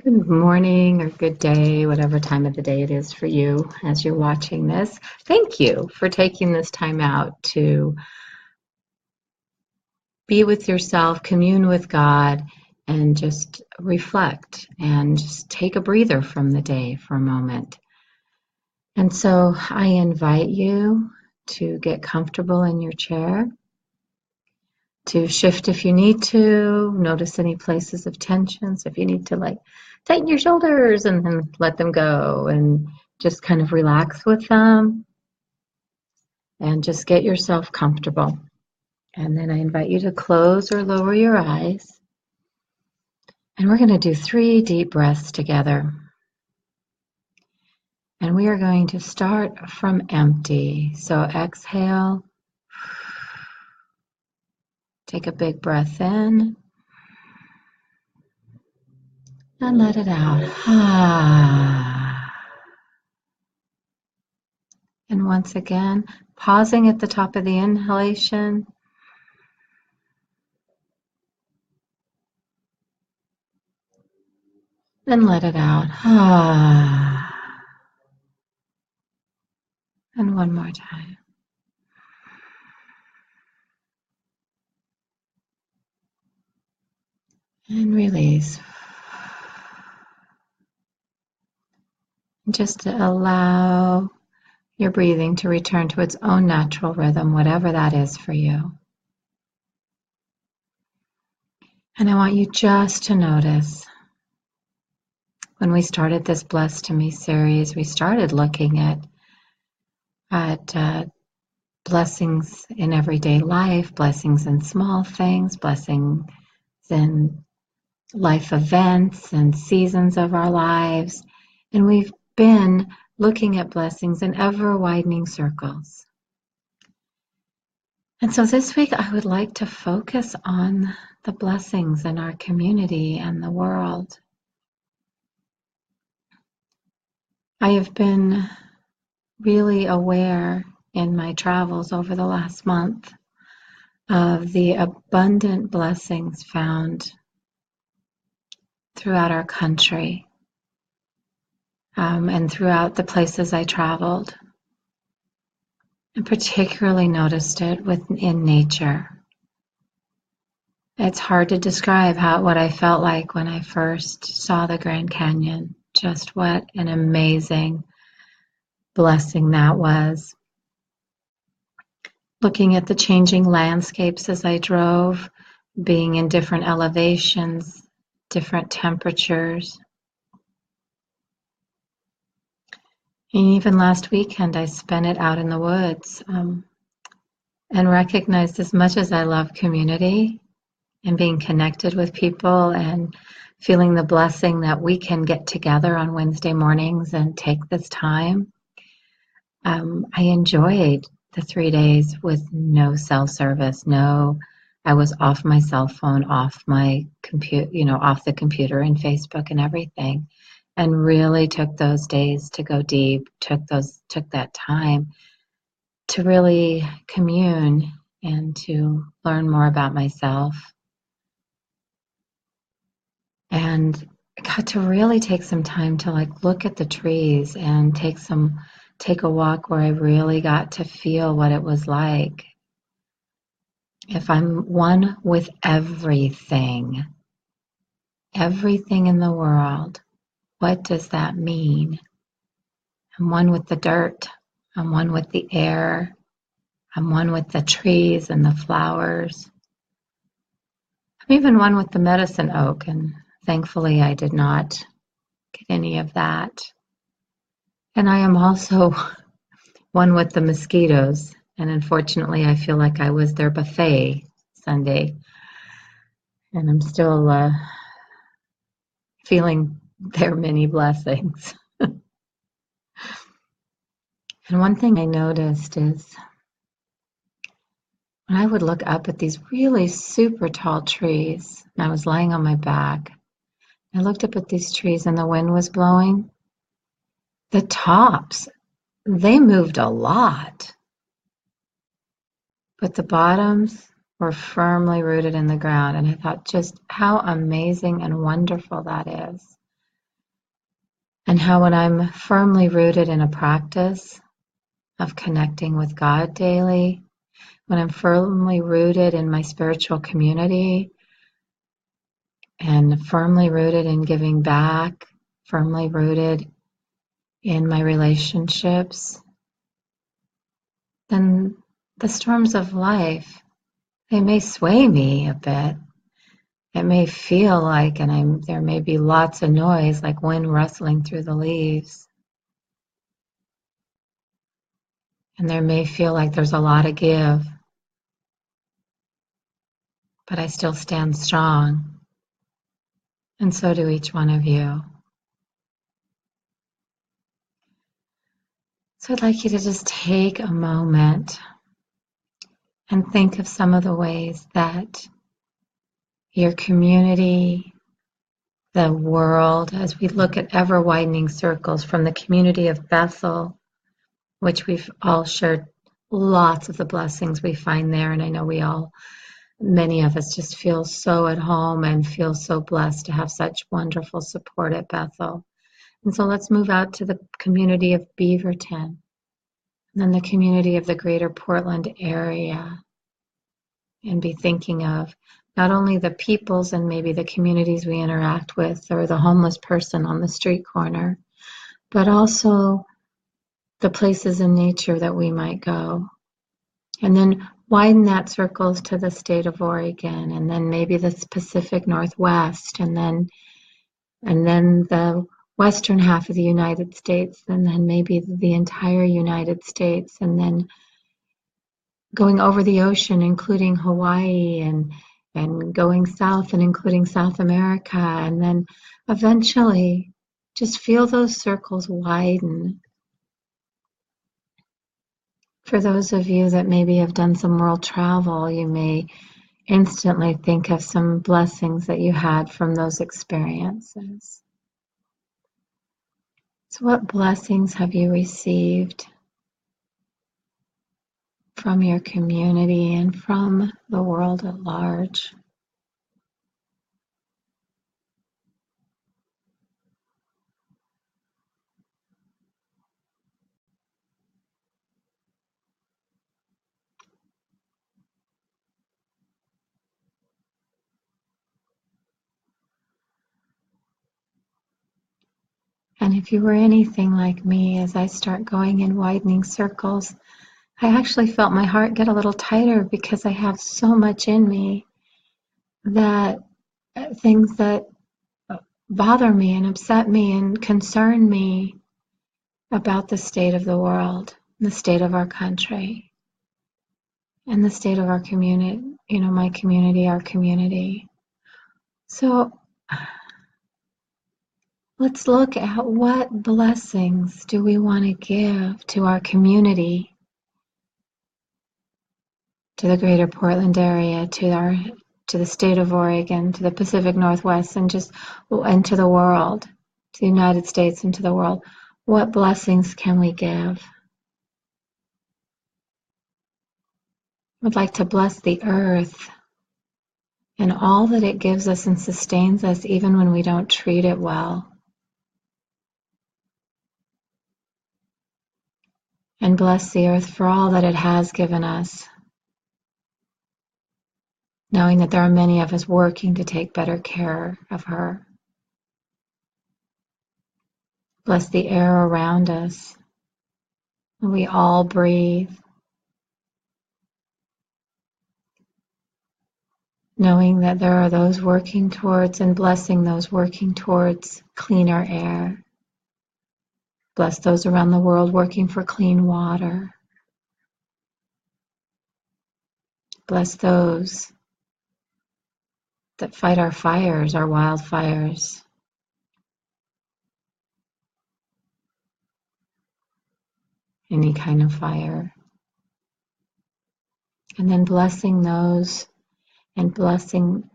Good morning or good day, whatever time of the day it is for you as you're watching this. Thank you for taking this time out to be with yourself, commune with God, and just reflect and just take a breather from the day for a moment. And so I invite you to get comfortable in your chair, to shift if you need to, notice any places of tension. So if you need to tighten your shoulders and then let them go and just kind of relax with them and just get yourself comfortable. And then I invite you to close or lower your eyes. And we're going to do 3 deep breaths together. And we are going to start from empty. So exhale, take a big breath in, and let it out. And once again, pausing at the top of the inhalation. Then let it out. And one more time. And release. Just to allow your breathing to return to its own natural rhythm, whatever that is for you. And I want you just to notice when we started this Blessed to Me series, we started looking at blessings in everyday life, blessings in small things, blessings in life events and seasons of our lives. And we've been looking at blessings in ever widening circles. And so this week I would like to focus on the blessings in our community and the world. I have been really aware in my travels over the last month of the abundant blessings found throughout our country and throughout the places I traveled. And particularly noticed it in nature. It's hard to describe what I felt like when I first saw the Grand Canyon. Just what an amazing blessing that was. Looking at the changing landscapes as I drove, being in different elevations, different temperatures. And even last weekend, I spent it out in the woods and recognized, as much as I love community and being connected with people and feeling the blessing that we can get together on Wednesday mornings and take this time, I enjoyed the 3 days with no cell service. I was off my cell phone, off my off the computer and Facebook and everything, and really took those days to go deep, took that time to really commune and to learn more about myself. And I got to really take some time to look at the trees and take a walk where I really got to feel what it was like. If I'm one with everything in the world, what does that mean? I'm one with the dirt. I'm one with the air. I'm one with the trees and the flowers. I'm even one with the medicine oak, and thankfully I did not get any of that. And I am also one with the mosquitoes, and unfortunately I feel like I was their buffet Sunday, and I'm still feeling their many blessings. And one thing I noticed is when I would look up at these really super tall trees, and I was lying on my back, I looked up at these trees and the wind was blowing. The tops, they moved a lot, but the bottoms were firmly rooted in the ground. And I thought just how amazing and wonderful that is. And how when I'm firmly rooted in a practice of connecting with God daily, when I'm firmly rooted in my spiritual community and firmly rooted in giving back, firmly rooted in my relationships, then the storms of life, they may sway me a bit. It may feel like, and there may be lots of noise, like wind rustling through the leaves. And there may feel like there's a lot of give, but I still stand strong. And so do each one of you. So I'd like you to just take a moment and think of some of the ways that your community, the world, as we look at ever widening circles from the community of Bethel, which we've all shared lots of the blessings we find there. And I know many of us just feel so at home and feel so blessed to have such wonderful support at Bethel. And so let's move out to the community of Beaverton, and then the community of the greater Portland area, and be thinking of not only the peoples and maybe the communities we interact with or the homeless person on the street corner, but also the places in nature that we might go. And then widen that circles to the state of Oregon, and then maybe the Pacific Northwest, and then the western half of the United States, and then maybe the entire United States, and then going over the ocean, including Hawaii, and going south and including South America, and then eventually just feel those circles widen. For those of you that maybe have done some world travel, you may instantly think of some blessings that you had from those experiences. So what blessings have you received from your community and from the world at large? And if you were anything like me, as I start going in widening circles, I actually felt my heart get a little tighter because I have so much in me that things that bother me and upset me and concern me about the state of the world, the state of our country, and the state of our community, my community, our community. So let's look at what blessings do we want to give to our community, to the greater Portland area, to the state of Oregon, to the Pacific Northwest, and to the world, to the United States and to the world. What blessings can we give? I would like to bless the earth and all that it gives us and sustains us even when we don't treat it well. And bless the earth for all that it has given us, knowing that there are many of us working to take better care of her. Bless the air around us. We all breathe, knowing that there are those working towards and blessing those working towards cleaner air. Bless those around the world working for clean water. Bless those that fight our fires, our wildfires. Any kind of fire. And then blessing those and blessing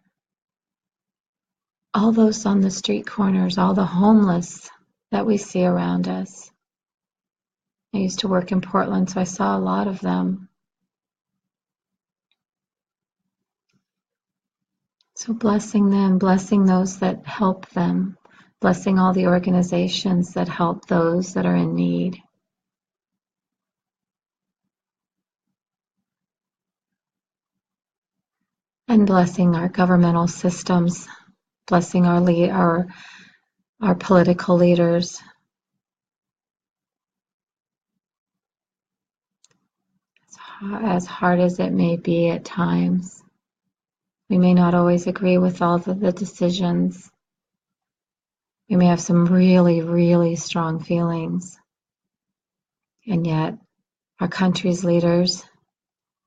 all those on the street corners, all the homeless that we see around us. I used to work in Portland, so I saw a lot of them. So blessing them, blessing those that help them, Blessing all the organizations that help those that are in need. And blessing our governmental systems, blessing our political leaders. As hard as it may be at times, we may not always agree with all of the decisions. We may have some really, really strong feelings. And yet, our country's leaders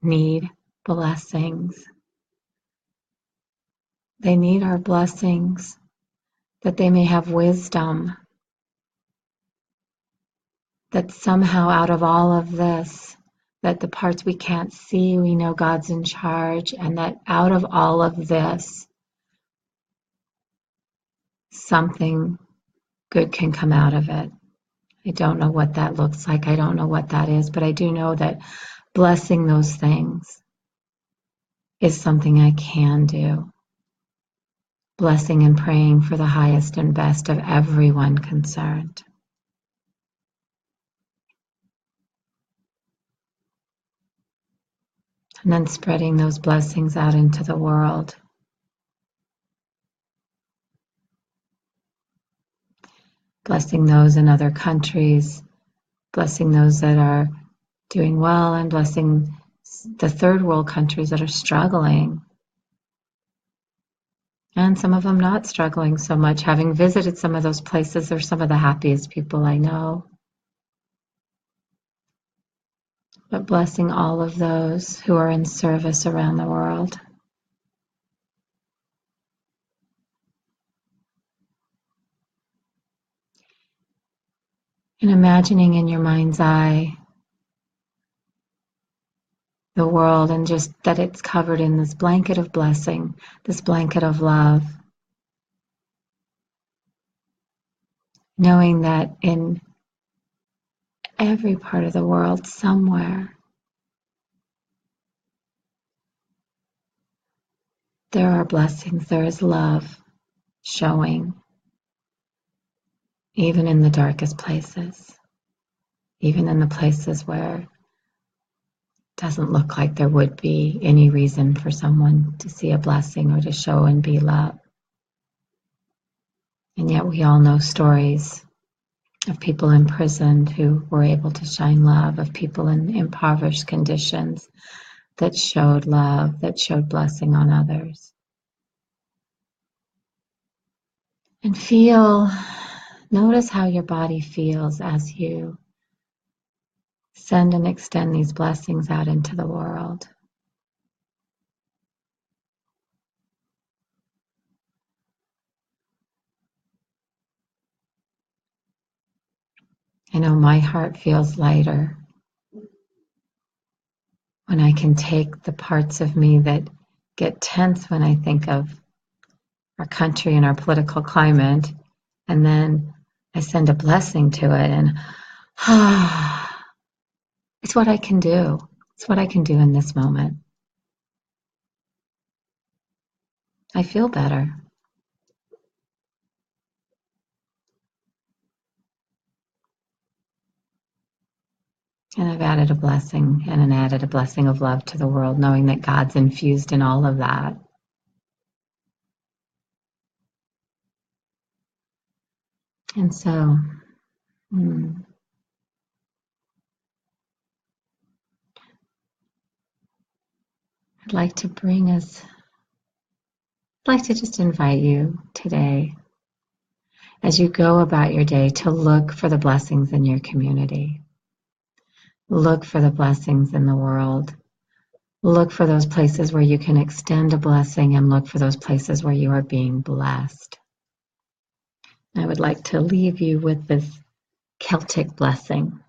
need blessings. They need our blessings, that they may have wisdom, that somehow out of all of this, that the parts we can't see, we know God's in charge, and that out of all of this, something good can come out of it. I don't know what that looks like. I don't know what that is, but I do know that blessing those things is something I can do. Blessing and praying for the highest and best of everyone concerned. And then spreading those blessings out into the world. Blessing those in other countries, blessing those that are doing well, and blessing the third world countries that are struggling. And some of them not struggling so much. Having visited some of those places, they're some of the happiest people I know. But blessing all of those who are in service around the world. And imagining in your mind's eye the world, and just that it's covered in this blanket of blessing, this blanket of love. Knowing that in every part of the world, somewhere, there are blessings, there is love showing, even in the darkest places, even in the places where it doesn't look like there would be any reason for someone to see a blessing or to show and be love. And yet we all know stories of people imprisoned who were able to shine love, of people in impoverished conditions that showed love, that showed blessing on others. And notice how your body feels as you send and extend these blessings out into the world. I know my heart feels lighter when I can take the parts of me that get tense when I think of our country and our political climate, and then I send a blessing to it, and it's what I can do. It's what I can do in this moment. I feel better. And I've added a blessing of love to the world, knowing that God's infused in all of that. And so, I'd like to just invite you today, as you go about your day, to look for the blessings in your community. Look for the blessings in the world. Look for those places where you can extend a blessing, and look for those places where you are being blessed. I would like to leave you with this Celtic blessing.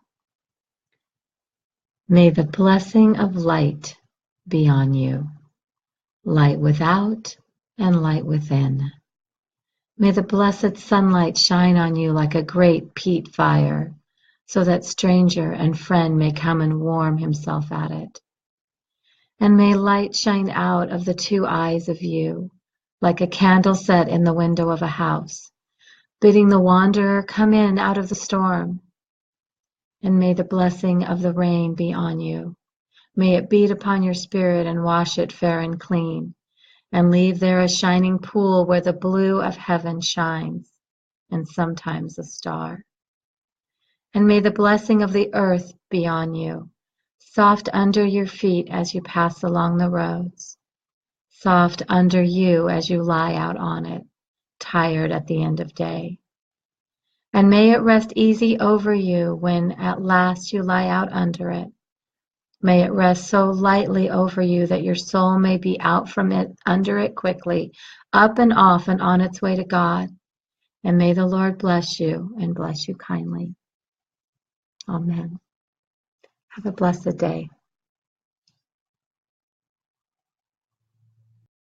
May the blessing of light be on you, light without and light within. May the blessed sunlight shine on you like a great peat fire, so that stranger and friend may come and warm himself at it. And may light shine out of the two eyes of you, like a candle set in the window of a house, bidding the wanderer come in out of the storm. And may the blessing of the rain be on you. May it beat upon your spirit and wash it fair and clean, and leave there a shining pool where the blue of heaven shines, and sometimes a star. And may the blessing of the earth be on you, soft under your feet as you pass along the roads, soft under you as you lie out on it, tired at the end of day. And may it rest easy over you when at last you lie out under it. May it rest so lightly over you that your soul may be out from it, under it quickly, up and off and on its way to God. And may the Lord bless you and bless you kindly. Amen. Have a blessed day.